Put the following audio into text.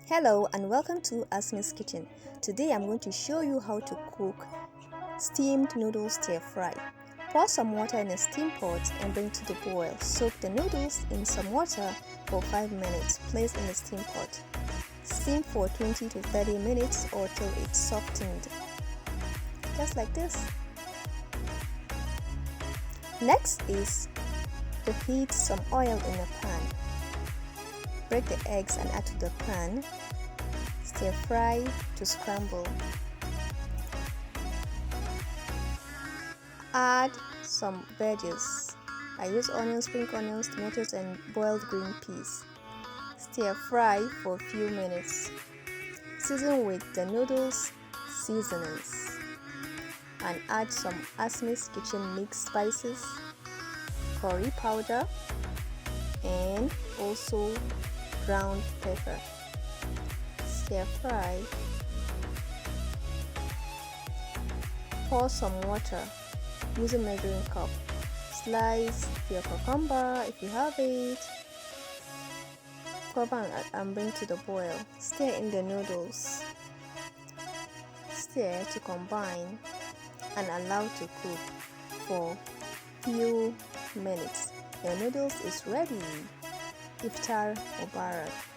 Hello and welcome to Asmi's Kitchen. Today I'm going to show you how to cook steamed noodles stir fry. Pour some water in a steam pot and bring to the boil. Soak the noodles in some water for 5 minutes. Place in the steam pot. Steam for 20 to 30 minutes or till it's softened. Just like this. Next is to heat some oil in a pan. Break the eggs and add to the pan. Stir fry to scramble. Add some veggies. I use onions, spring onions, tomatoes and boiled green peas. Stir fry for a few minutes. Season with the noodles seasonings and add some Asmi's Kitchen mix spices, curry powder and also ground pepper. Stir fry. Pour some water. Use a measuring cup. Slice your cucumber if you have it. Cover and bring to the boil. Stir in the noodles. Stir to combine and allow to cook for few minutes. Your noodles is ready. Iftar Mubarak.